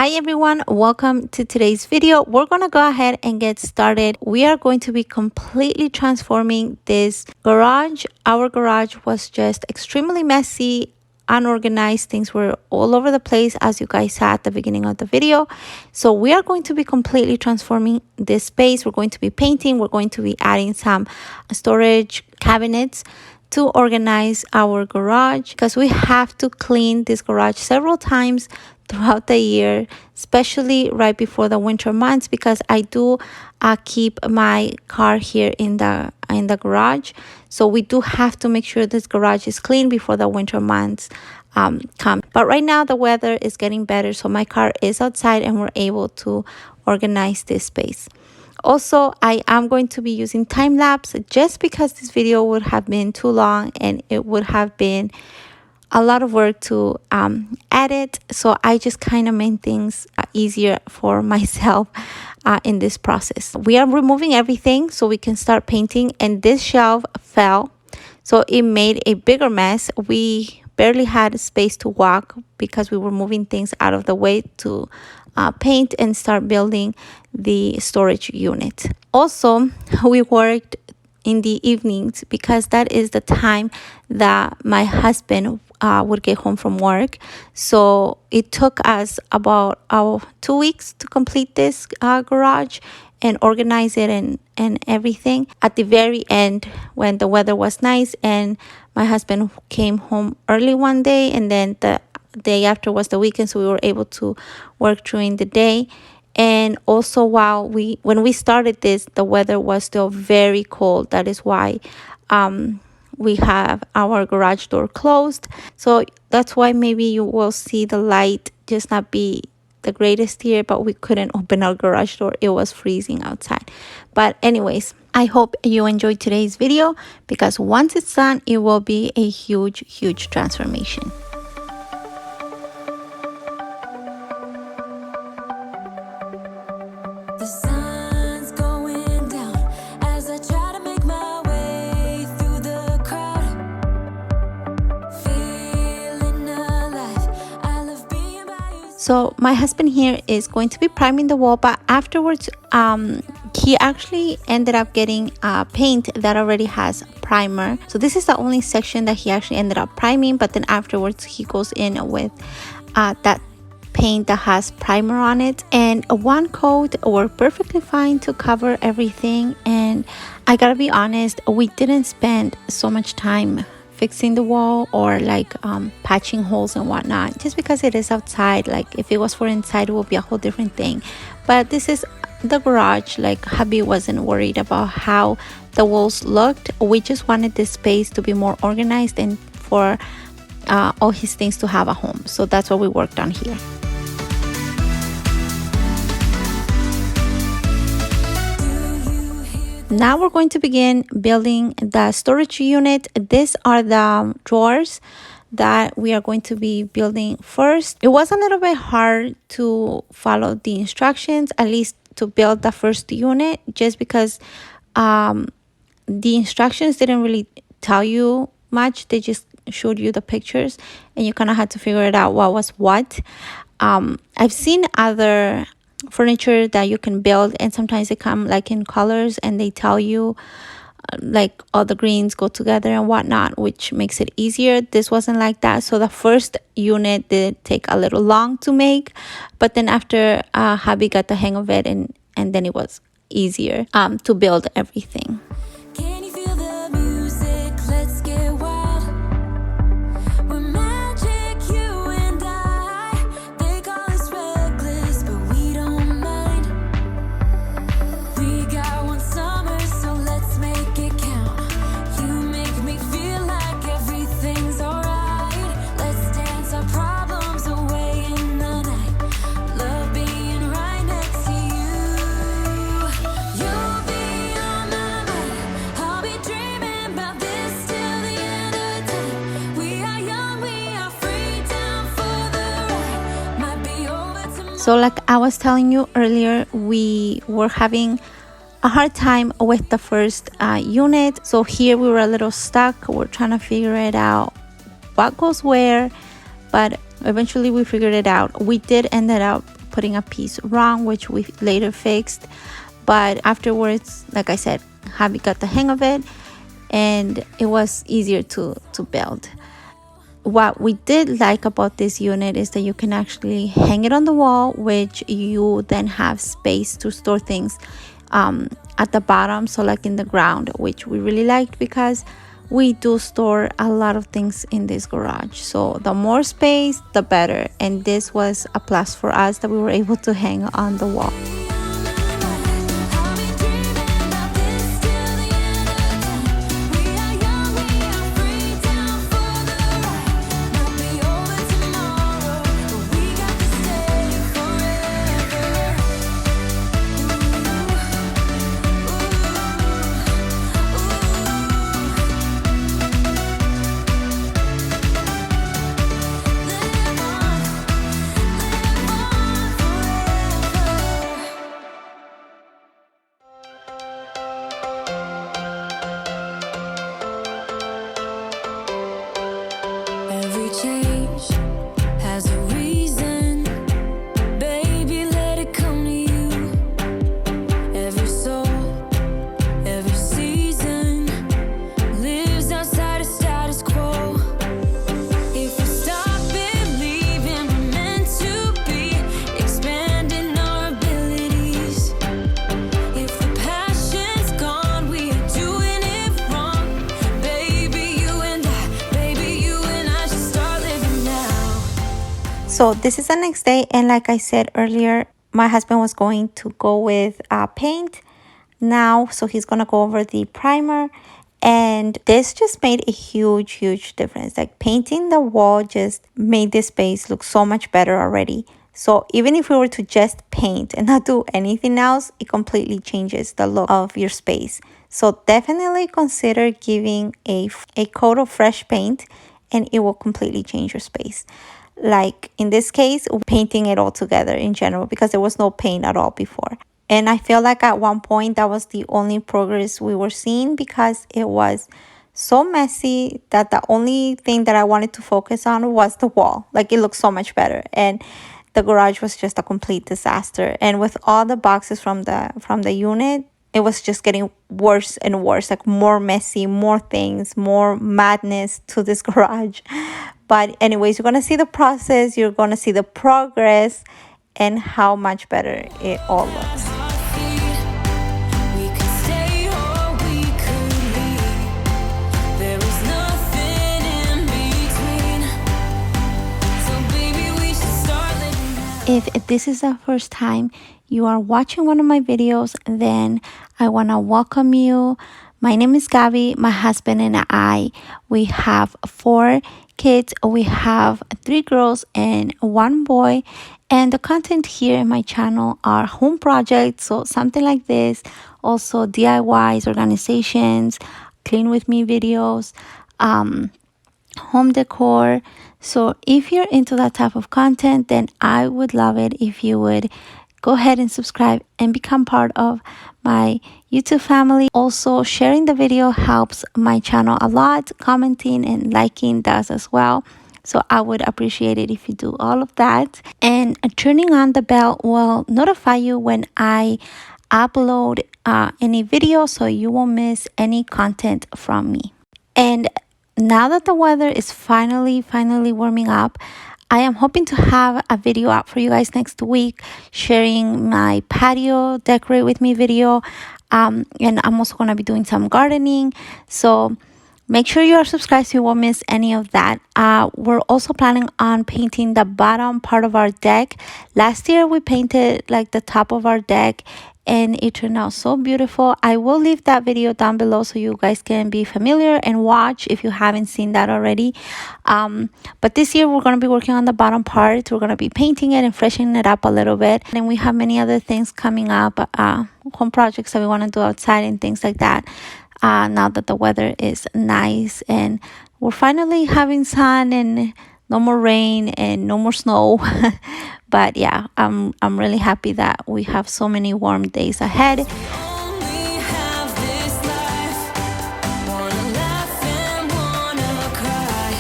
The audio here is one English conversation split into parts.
Hi everyone, welcome to today's video. We're gonna go ahead and get started. We are going to be completely transforming this garage. Our garage was just extremely messy, unorganized. Things were all over the place, as you guys saw at the beginning of the video. So we are going to be completely transforming this space. We're going to be painting. We're going to be adding some storage cabinets to organize our garage, because we have to clean this garage several times throughout the year, especially right before the winter months, because I do keep my car here in the garage. So we do have to make sure this garage is clean before the winter months come. But right now the weather is getting better, so my car is outside and we're able to organize this space. Also, I am going to be using time lapse just because this video would have been too long and it would have been a lot of work to edit. So I just kind of made things easier for myself in this process. We are removing everything so we can start painting, and this shelf fell, so it made a bigger mess. We barely had space to walk because we were moving things out of the way to paint and start building the storage unit. Also, we worked in the evenings because that is the time that my husband would get home from work. So it took us about 2 weeks to complete this garage and organize it and everything. At the very end, when the weather was nice and my husband came home early one day, and then the day after was the weekend, so we were able to work during the day. And also, when we started this, the weather was still very cold. That is why we have our garage door closed. So that's why maybe you will see the light just not be the greatest here, but we couldn't open our garage door. It was freezing outside. But anyways, I hope you enjoyed today's video, because once it's done, it will be a huge transformation. The sun's going down as I try to make my way through the crowd. Feeling alive, I love being by your side. So my husband here is going to be priming the wall, but afterwards he actually ended up getting paint that already has primer. So this is the only section that he actually ended up priming, but then afterwards he goes in with that paint that has primer on it, and one coat worked perfectly fine to cover everything. And I gotta be honest, we didn't spend so much time fixing the wall or like patching holes and whatnot, just because it is outside. Like if it was for inside, it would be a whole different thing, but this is the garage. Like hubby wasn't worried about how the walls looked. We just wanted this space to be more organized and for all his things to have a home. So that's what we worked on here. Now we're going to begin building the storage unit. These are the drawers that we are going to be building first. It was a little bit hard to follow the instructions, at least to build the first unit, just because the instructions didn't really tell you much. They just showed you the pictures and you kind of had to figure it out what was what. I've seen other furniture that you can build, and sometimes they come like in colors and they tell you like all the greens go together and whatnot, which makes it easier. This wasn't like that. So the first unit did take a little long to make, but then after hubby got the hang of it, and then it was easier to build everything. Can you feel the music? Let's get wild. We're magic, you and I. They call us reckless, but we don't mind. We got one summer, so let's make it count. You make me feel like everything's alright. Let's dance our problems away in the night. Love being right next to you. You'll be on my mind. I'll be dreaming about this till the end of time. We are young, we are free, down for the ride. Might be over tomorrow. So like I was telling you earlier, we were having a hard time with the first unit. So here we were a little stuck. We're trying to figure it out, what goes where, but eventually we figured it out. We did end up putting a piece wrong, which we later fixed. But afterwards, like I said, hubby got the hang of it and it was easier to build. What we did like about this unit is that you can actually hang it on the wall, which you then have space to store things at the bottom, so like in the ground, which we really liked because we do store a lot of things in this garage. So the more space, the better. And this was a plus for us that we were able to hang on the wall. Every change has a reason. Baby, let it come to you. Every soul, every season lives outside of status quo. If we stop believing we're meant to be, expanding our abilities. If the passion's gone, we are doing it wrong. Baby, you and I should start living now. So this is the next day, and like I said earlier, my husband was going to go with paint now, so he's gonna go over the primer, and this just made a huge difference. Like painting the wall just made this space look so much better already. So even if we were to just paint and not do anything else, it completely changes the look of your space. So definitely consider giving a coat of fresh paint and it will completely change your space. Like in this case, painting it all together in general, because there was no paint at all before. And I feel like at one point that was the only progress we were seeing, because it was so messy that the only thing that I wanted to focus on was the wall. Like it looked so much better, and the garage was just a complete disaster. And with all the boxes from the unit, it was just getting worse and worse, like more messy, more things, more madness to this garage. But anyways, you're gonna see the process, you're gonna see the progress, and how much better it all looks. We could stay or we could leave. There is nothing in between. So baby, we should start living now. If this is the first time you are watching one of my videos, then I want to welcome you. My name is Gabby. My husband and I, we have 4 kids. We have 3 girls and 1 boy. And the content here in my channel are home projects, so something like this. Also DIYs, organizations, clean with me videos, home decor. So if you're into that type of content, then I would love it if you would go ahead and subscribe and become part of my YouTube family. Also, sharing the video helps my channel a lot. Commenting and liking does as well. So I would appreciate it if you do all of that. And turning on the bell will notify you when I upload any video, so you won't miss any content from me. And now that the weather is finally warming up, I am hoping to have a video out for you guys next week, sharing my patio decorate with me video. And I'm also going to be doing some gardening. So make sure you are subscribed so you won't miss any of that. We're also planning on painting the bottom part of our deck. Last year we painted like the top of our deck, and it turned out so beautiful. I will leave that video down below so you guys can be familiar and watch if you haven't seen that already. But this year we're going to be working on the bottom part. We're going to be painting it and freshening it up a little bit. And we have many other things coming up, home projects that we want to do outside and things like that. Now that the weather is nice and we're finally having sun and no more rain and no more snow. But yeah, I'm really happy that we have so many warm days ahead. Only have this life. Wanna laugh and wanna cry.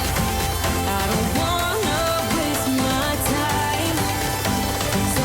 I don't wanna waste my time. So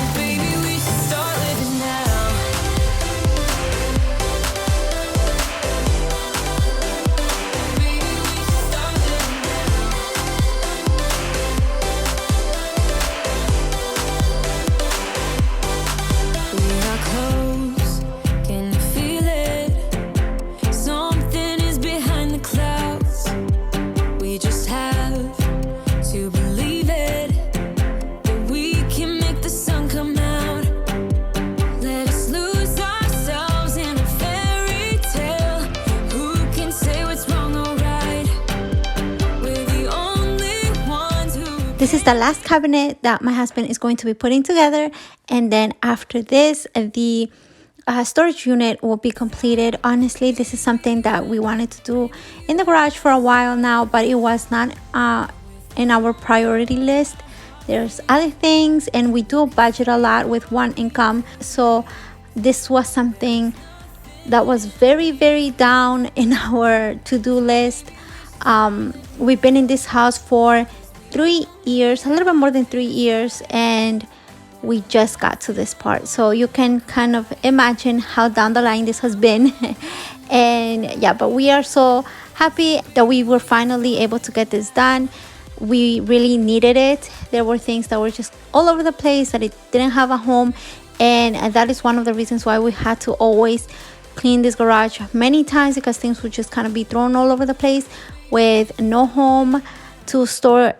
This is the last cabinet that my husband is going to be putting together. And then after this, the storage unit will be completed. Honestly, this is something that we wanted to do in the garage for a while now, but it was not in our priority list. There's other things, and we do budget a lot with one income. So this was something that was very, very down in our to-do list. We've been in this house for 3 years, a little bit more than 3 years, and we just got to this part. So you can kind of imagine how down the line this has been. And yeah, but we are so happy that we were finally able to get this done. We really needed it. There were things that were just all over the place, that it didn't have a home, and that is one of the reasons why we had to always clean this garage many times, because things would just kind of be thrown all over the place with no home to store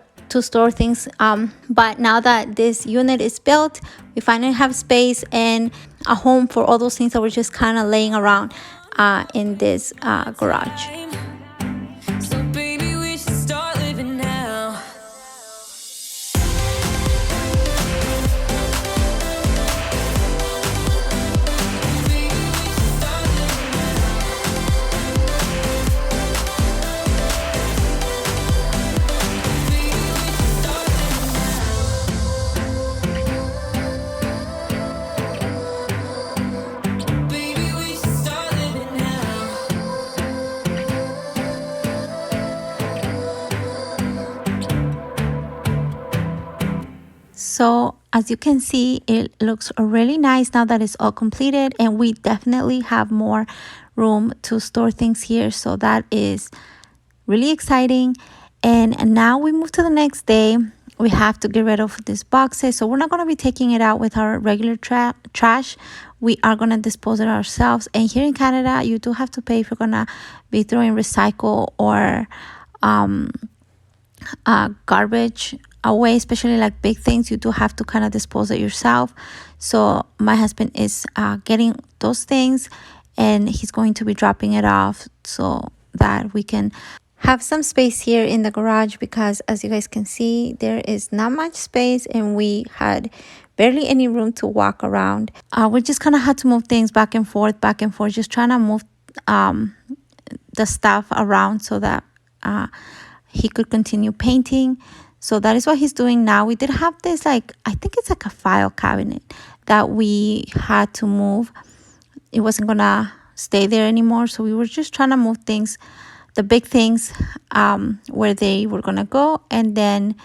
things. But now that this unit is built, we finally have space and a home for all those things that were just kind of laying around in this garage. So baby, we should start living now. So as you can see, it looks really nice now that it's all completed, and we definitely have more room to store things here. So that is really exciting. And now we move to the next day. We have to get rid of these boxes. So we're not going to be taking it out with our regular trash. We are going to dispose it ourselves. And here in Canada, you do have to pay if you're going to be throwing recycle or garbage away, especially like big things. You do have to kind of dispose it yourself. So my husband is getting those things, and he's going to be dropping it off so that we can have some space here in the garage, because as you guys can see, there is not much space and we had barely any room to walk around. We just kind of had to move things back and forth, just trying to move the stuff around so that he could continue painting. So that is what he's doing now. We did have this, like, I think it's like a file cabinet that we had to move. It wasn't gonna stay there anymore. So we were just trying to move things, the big things, where they were gonna go, and then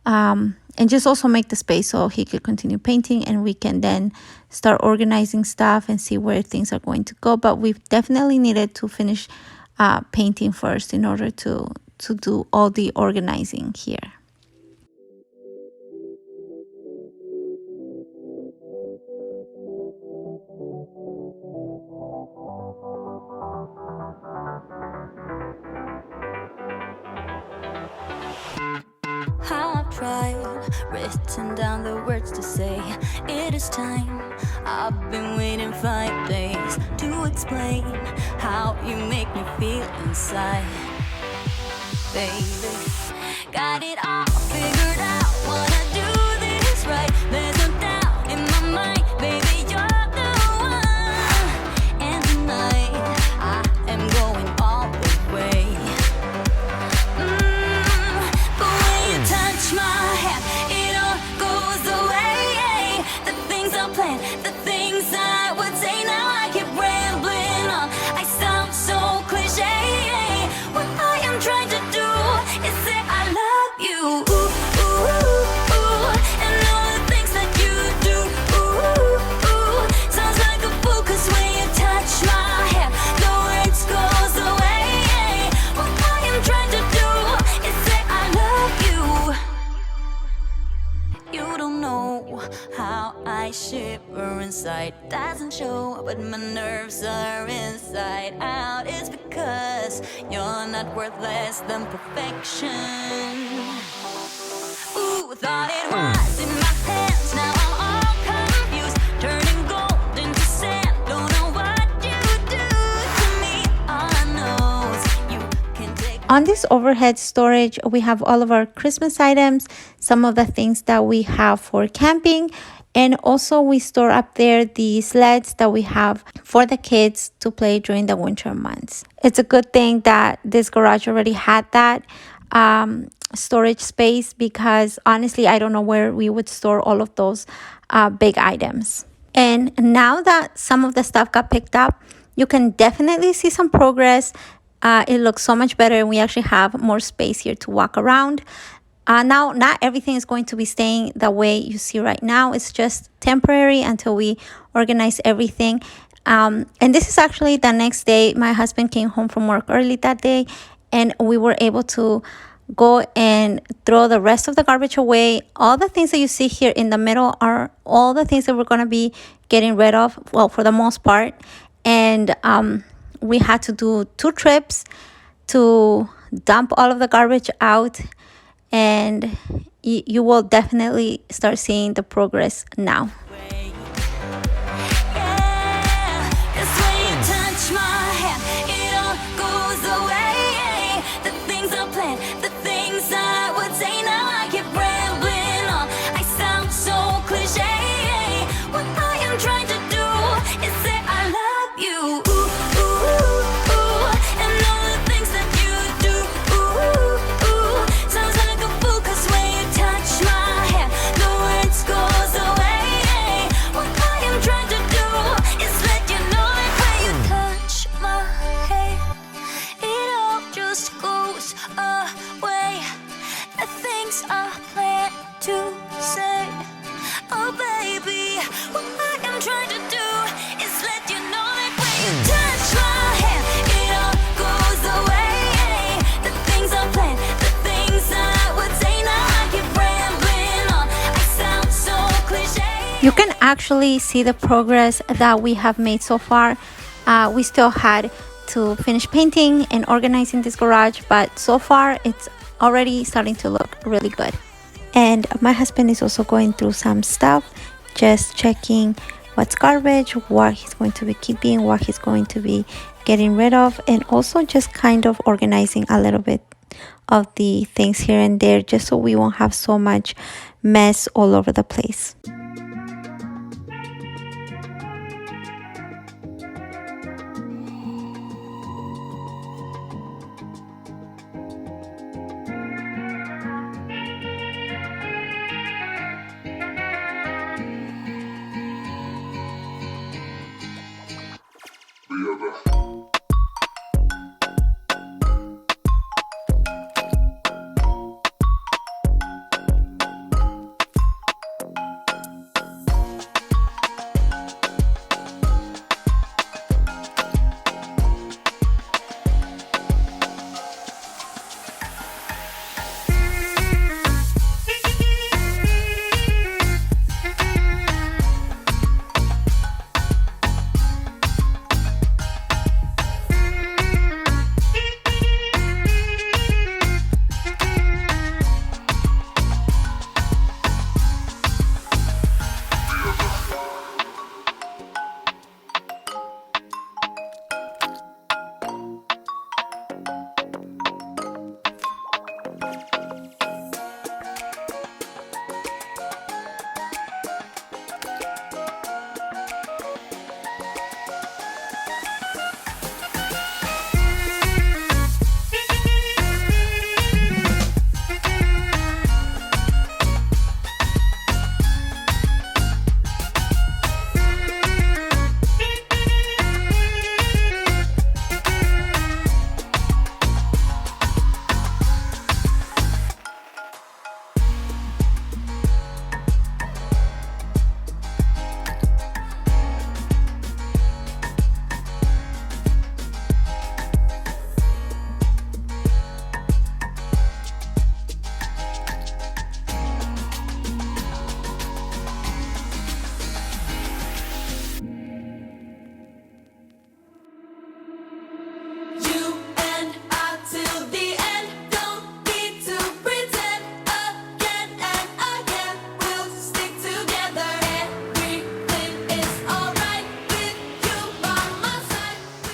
and just also make the space so he could continue painting, and we can then start organizing stuff and see where things are going to go. But we've definitely needed to finish painting first in order to do all the organizing here. I've tried, written down the words to say it is time. I've been waiting 5 days to explain how you make me feel inside. Baby, got it all figured out, wanna do this right. There's no doubt in my mind, baby, you're the one. And tonight, I am going all the way. But when you touch my hand, it all goes away. The things I planned, the things I would say, now I keep rambling on. I sound so cliche. What I am trying to do is say I love you. Ooh, ooh, ooh, and all the things that you do. Ooh, ooh, sounds like a fool, 'cause when you touch my hair, the words goes away. What I am trying to do is say I love you. You don't know how I shiver inside. Doesn't show, but my nerves are inside out. It's because you're not worth less than perfection. Ooh, thought it was in my hands, now I'm all confused. Turning gold into sand, don't know what you do to me. All I know is you can take On this overhead storage, we have all of our Christmas items, some of the things that we have for camping, and also we store up there the sleds that we have for the kids to play during the winter months. It's a good thing that this garage already had that storage space, because honestly, I don't know where we would store all of those big items. And now that some of the stuff got picked up, you can definitely see some progress. It looks so much better, and we actually have more space here to walk around. Now, not everything is going to be staying the way you see right now. It's just temporary until we organize everything. And this is actually the next day. My husband came home from work early that day, and we were able to go and throw the rest of the garbage away. All the things that you see here in the middle are all the things that we're going to be getting rid of, well, for the most part. And we had to do 2 trips to dump all of the garbage out, and you will definitely start seeing the progress now. You can actually see the progress that we have made so far. We still had to finish painting and organizing this garage, but so far it's already starting to look really good. And my husband is also going through some stuff, just checking what's garbage, what he's going to be keeping, what he's going to be getting rid of, and also just kind of organizing a little bit of the things here and there, just so we won't have so much mess all over the place.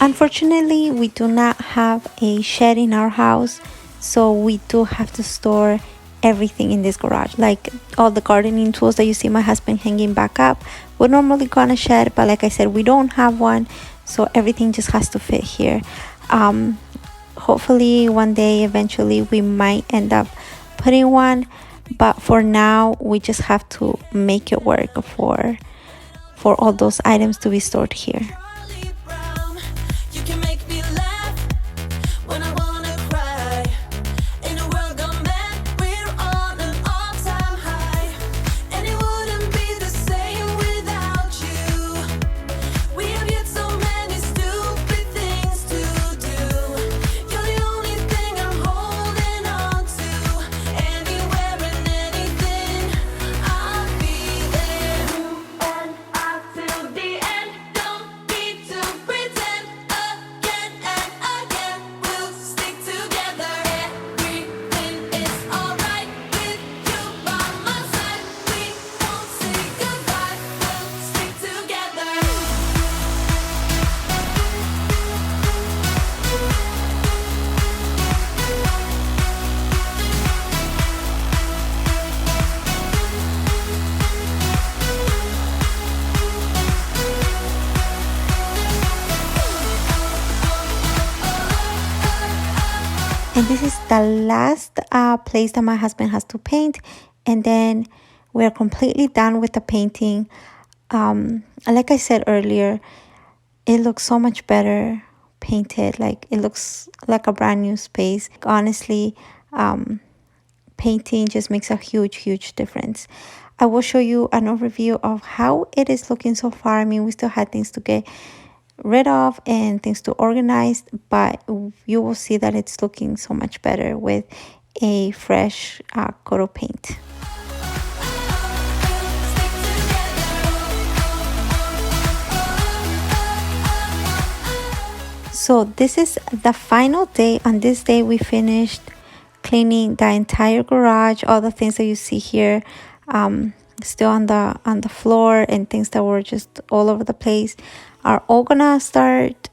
Unfortunately, we do not have a shed in our house, so we do have to store everything in this garage, like all the gardening tools that you see my husband hanging back up would normally go on a shed, but like I said, we don't have one, so everything just has to fit here. Hopefully one day eventually we might end up putting one, but for now we just have to make it work for all those items to be stored here. Charlie Brown, you can make me laugh when I wanna cry. In a world gone mad, we're on an all-time high, and it wouldn't be the same without you. We have yet so many stupid things to do. You're the only thing I'm holding on to. Anywhere and anything, I'll be there. And I till the end, don't need to pretend. Again and again, we'll stick together. Everything is alright with you by my side. We won't say goodbye, we'll stick together. And this is the last place that my husband has to paint, and then we're completely done with the painting. Like I said earlier, it looks so much better painted. Like it looks like a brand new space. Honestly, painting just makes a huge difference. I will show you an overview of how it is looking so far. I mean, we still had things to get rid of and things to organize, but you will see that it's looking so much better with a fresh coat of paint. So this is the final day. On this day we finished cleaning the entire garage. All the things that you see here still on the floor, and things that were just all over the place are all gonna start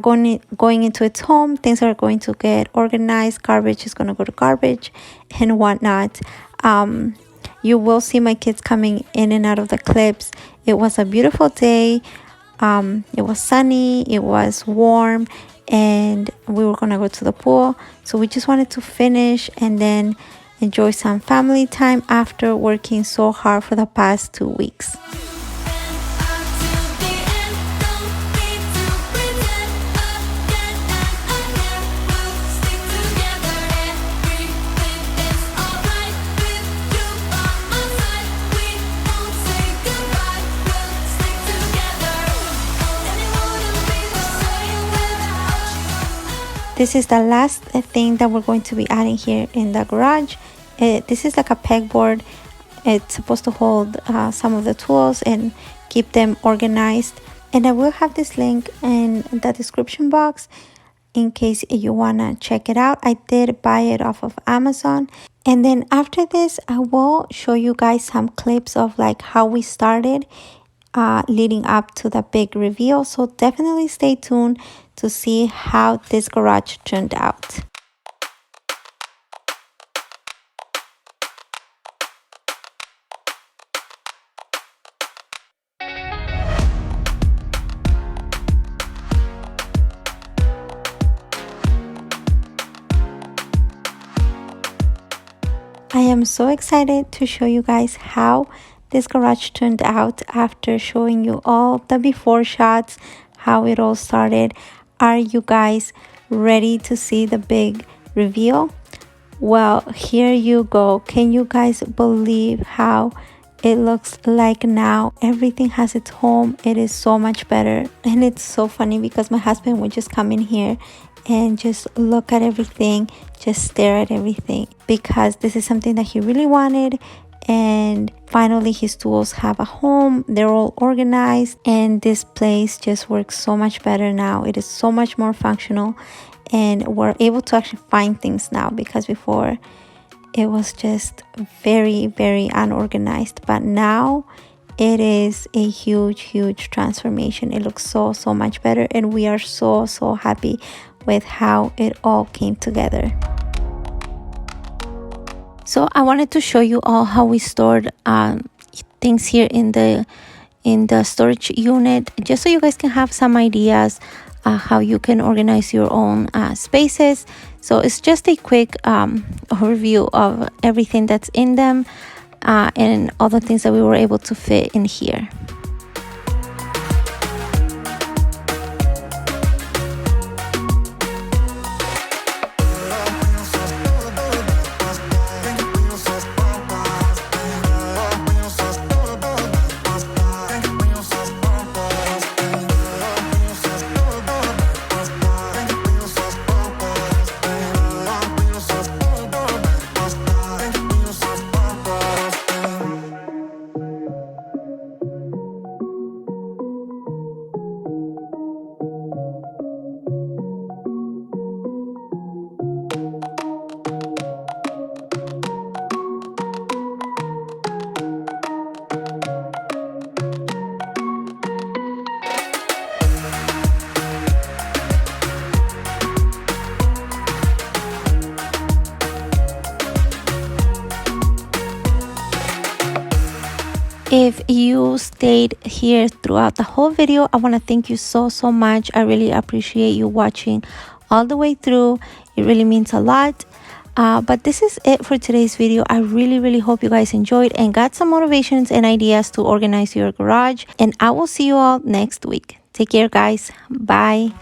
going into its home. Things are going to get organized. Garbage is gonna go to garbage and whatnot. You will see my kids coming in and out of the clips. It was a beautiful day. It was sunny, it was warm, and we were gonna go to the pool, so we just wanted to finish and then enjoy some family time after working so hard for the past 2 weeks. This is the last thing that we're going to be adding here in the garage. This is like a pegboard. It's supposed to hold some of the tools and keep them organized. And I will have this link in the description box in case you want to check it out. I did buy it off of Amazon. And then after this, I will show you guys some clips of like how we started leading up to the big reveal. So definitely stay tuned to see how this garage turned out. I am so excited to show you guys how this garage turned out after showing you all the before shots, how it all started. Are you guys ready to see the big reveal? Well, here you go. Can you guys believe how it looks like now? Everything has its home. It is so much better. And it's so funny because my husband would just come in here and just look at everything, just stare at everything, because this is something that he really wanted. And finally his tools have a home. They're all organized, and this place just works so much better now. It is so much more functional, and we're able to actually find things now, because before it was just very unorganized. But now it is a huge transformation. It looks so much better, and we are so happy with how it all came together. So I wanted to show you all how we stored things here in the storage unit, just so you guys can have some ideas how you can organize your own spaces. So it's just a quick overview of everything that's in them and all the things that we were able to fit in here. If you stayed here throughout the whole video, I want to thank you so much. I really appreciate you watching all the way through. It really means a lot. But this is it for today's video. I really hope you guys enjoyed and got some motivations and ideas to organize your garage. And I will see you all next week. Take care, guys. Bye.